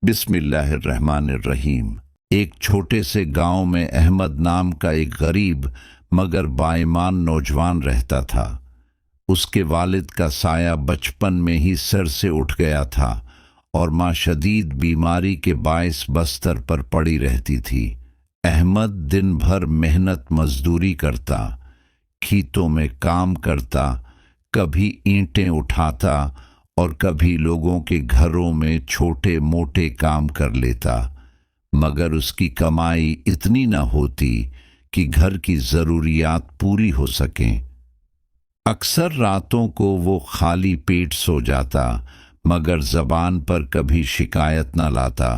बिस्मिल्लाहिर्रहमानिर्रहीम। एक छोटे से गांव में अहमद नाम का एक गरीब मगर बाईमान नौजवान रहता था। उसके वालिद का साया बचपन में ही सर से उठ गया था और माँ शदीद बीमारी के बायस बस्तर पर पड़ी रहती थी। अहमद दिन भर मेहनत मजदूरी करता, खेतों में काम करता, कभी ईंटें उठाता और कभी लोगों के घरों में छोटे मोटे काम कर लेता, मगर उसकी कमाई इतनी न होती कि घर की ज़रूरियात पूरी हो सकें। अक्सर रातों को वो खाली पेट सो जाता, मगर ज़बान पर कभी शिकायत न लाता।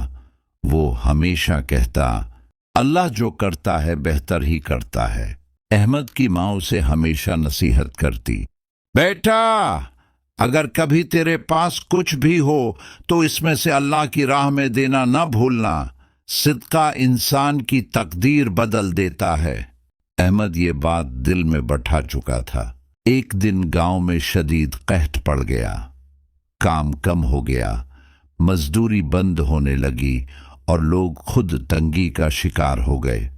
वो हमेशा कहता, अल्लाह जो करता है बेहतर ही करता है। अहमद की माँ उसे हमेशा नसीहत करती, बेटा, अगर कभी तेरे पास कुछ भी हो तो इसमें से अल्लाह की राह में देना न भूलना। सिदका इंसान की तकदीर बदल देता है। अहमद ये बात दिल में बैठा चुका था। एक दिन गांव में शदीद कहत पड़ गया। काम कम हो गया, मजदूरी बंद होने लगी और लोग खुद तंगी का शिकार हो गए।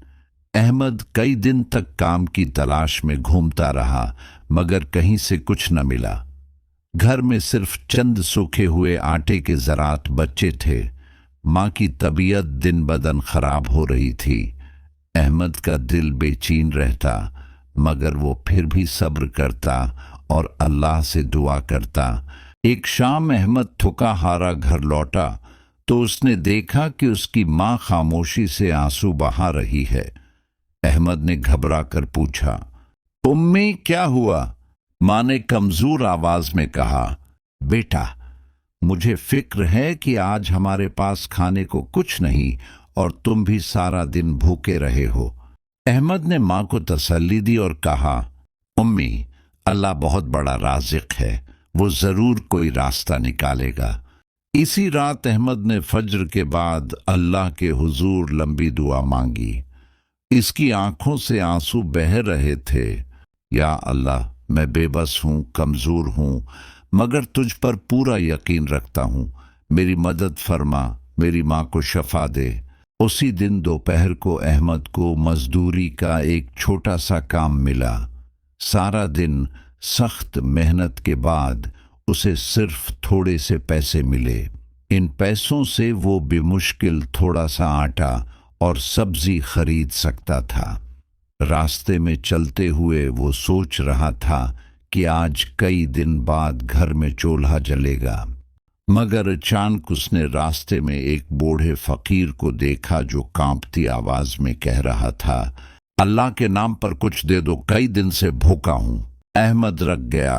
अहमद कई दिन तक काम की तलाश में घूमता रहा, मगर कहीं से कुछ न मिला। घर में सिर्फ चंद सूखे हुए आटे के ज़रात बचे थे। माँ की तबीयत दिन बदन खराब हो रही थी। अहमद का दिल बेचैन रहता, मगर वो फिर भी सब्र करता और अल्लाह से दुआ करता। एक शाम अहमद थका हारा घर लौटा तो उसने देखा कि उसकी माँ खामोशी से आंसू बहा रही है। अहमद ने घबरा कर पूछा, उम्मी क्या हुआ? माँ ने कमजोर आवाज में कहा, बेटा, मुझे फिक्र है कि आज हमारे पास खाने को कुछ नहीं और तुम भी सारा दिन भूखे रहे हो। अहमद ने माँ को तसल्ली दी और कहा, उम्मी, अल्लाह बहुत बड़ा राज़िक है, वो जरूर कोई रास्ता निकालेगा। इसी रात अहमद ने फज्र के बाद अल्लाह के हुजूर लंबी दुआ मांगी। इसकी आंखों से आंसू बह रहे थे। या अल्लाह, मैं बेबस हूँ, कमज़ोर हूँ, मगर तुझ पर पूरा यकीन रखता हूँ। मेरी मदद फरमा, मेरी माँ को शफा दे। उसी दिन दोपहर को अहमद को मजदूरी का एक छोटा सा काम मिला। सारा दिन सख्त मेहनत के बाद उसे सिर्फ थोड़े से पैसे मिले। इन पैसों से वो बेमुश्किल थोड़ा सा आटा और सब्जी खरीद सकता था। रास्ते में चलते हुए वो सोच रहा था कि आज कई दिन बाद घर में चूल्हा जलेगा, मगर अचानक उसने रास्ते में एक बूढ़े फकीर को देखा जो कांपती आवाज में कह रहा था, अल्लाह के नाम पर कुछ दे दो, कई दिन से भूखा हूं। अहमद रख गया।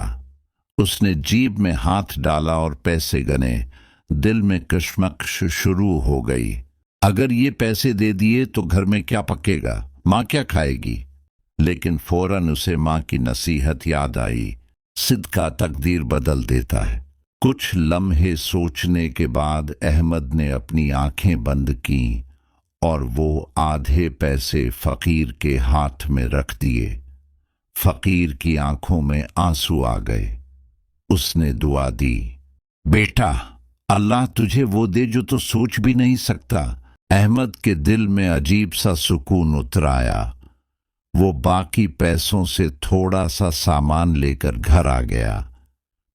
उसने जेब में हाथ डाला और पैसे गने। दिल में कश्मकश शुरू हो गई। अगर ये पैसे दे दिए तो घर में क्या पकेगा, माँ क्या खाएगी? लेकिन फौरन उसे माँ की नसीहत याद आई, सिदका तकदीर बदल देता है। कुछ लम्हे सोचने के बाद अहमद ने अपनी आंखें बंद की और वो आधे पैसे फकीर के हाथ में रख दिए। फकीर की आंखों में आंसू आ गए। उसने दुआ दी, बेटा, अल्लाह तुझे वो दे जो तो सोच भी नहीं सकता। अहमद के दिल में अजीब सा सुकून उतर आया। वो बाकी पैसों से थोड़ा सा सामान लेकर घर आ गया।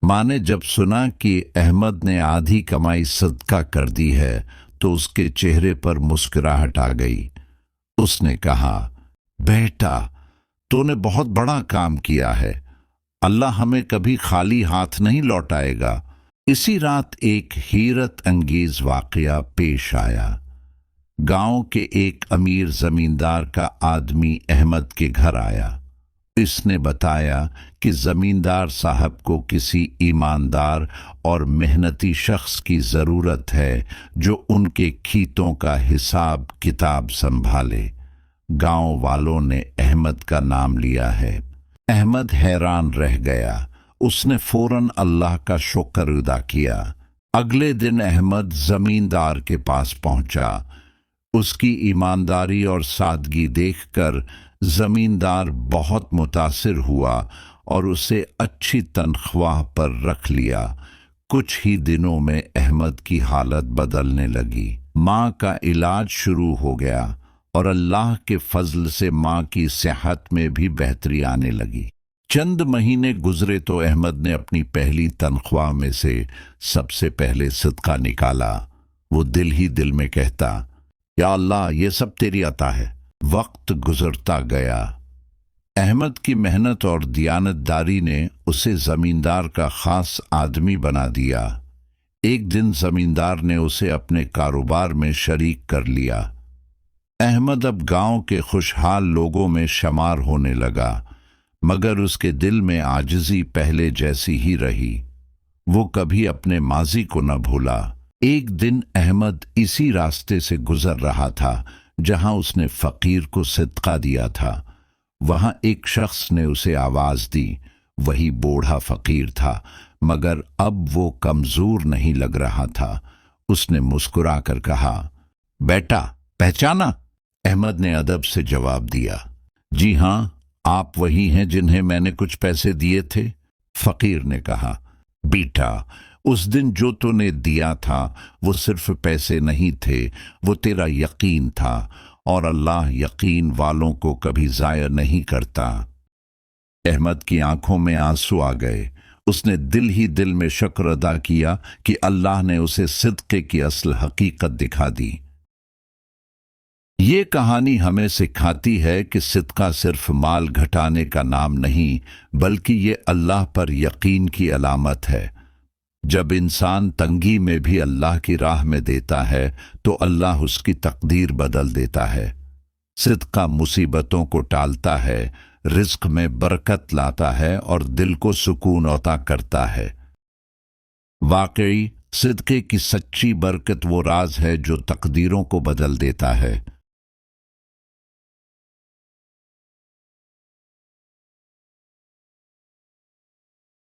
माँ ने जब सुना कि अहमद ने आधी कमाई सदका कर दी है तो उसके चेहरे पर मुस्कुराहट आ गई। उसने कहा, बेटा, तूने बहुत बड़ा काम किया है। अल्लाह हमें कभी खाली हाथ नहीं लौटाएगा। इसी रात एक हैरत अंगेज वाकया पेश आया। गांव के एक अमीर जमींदार का आदमी अहमद के घर आया। इसने बताया कि जमींदार साहब को किसी ईमानदार और मेहनती शख्स की ज़रूरत है जो उनके खेतों का हिसाब किताब संभाले। गांव वालों ने अहमद का नाम लिया है। अहमद हैरान रह गया। उसने फौरन अल्लाह का शुक्र अदा किया। अगले दिन अहमद जमींदार के पास पहुंचा। उसकी ईमानदारी और सादगी देखकर जमींदार बहुत मुतासिर हुआ और उसे अच्छी तनख्वाह पर रख लिया। कुछ ही दिनों में अहमद की हालत बदलने लगी। माँ का इलाज शुरू हो गया और अल्लाह के फजल से माँ की सेहत में भी बेहतरी आने लगी। चंद महीने गुजरे तो अहमद ने अपनी पहली तनख्वाह में से सबसे पहले सदका निकाला। वो दिल ही दिल में कहता, या अल्लाह, ये सब तेरी अता है। वक्त गुजरता गया। अहमद की मेहनत और दियानतदारी ने उसे जमींदार का खास आदमी बना दिया। एक दिन जमींदार ने उसे अपने कारोबार में शरीक कर लिया। अहमद अब गांव के खुशहाल लोगों में शुमार होने लगा, मगर उसके दिल में आजिज़ी पहले जैसी ही रही। वो कभी अपने माजी को न भूला। एक दिन अहमद इसी रास्ते से गुजर रहा था जहां उसने फकीर को सदका दिया था। वहां एक शख्स ने उसे आवाज दी। वही बूढ़ा फकीर था, मगर अब वो कमजोर नहीं लग रहा था। उसने मुस्कुरा कर कहा, बेटा, पहचाना? अहमद ने अदब से जवाब दिया, जी हां, आप वही हैं जिन्हें मैंने कुछ पैसे दिए थे। फकीर ने कहा, बेटा, उस दिन जो तूने दिया था वो सिर्फ पैसे नहीं थे, वो तेरा यकीन था, और अल्लाह यकीन वालों को कभी ज़ाया नहीं करता। अहमद की आंखों में आंसू आ गए। उसने दिल ही दिल में शुक्र अदा किया कि अल्लाह ने उसे सिद्के की असल हकीकत दिखा दी। ये कहानी हमें सिखाती है कि सिदका सिर्फ माल घटाने का नाम नहीं, बल्कि ये अल्लाह पर यकीन की अलामत है। जब इंसान तंगी में भी अल्लाह की राह में देता है तो अल्लाह उसकी तकदीर बदल देता है। सिदका मुसीबतों को टालता है, रिज्क में बरकत लाता है और दिल को सुकून अता करता है। वाकई सिदके की सच्ची बरकत वो राज है जो तकदीरों को बदल देता है।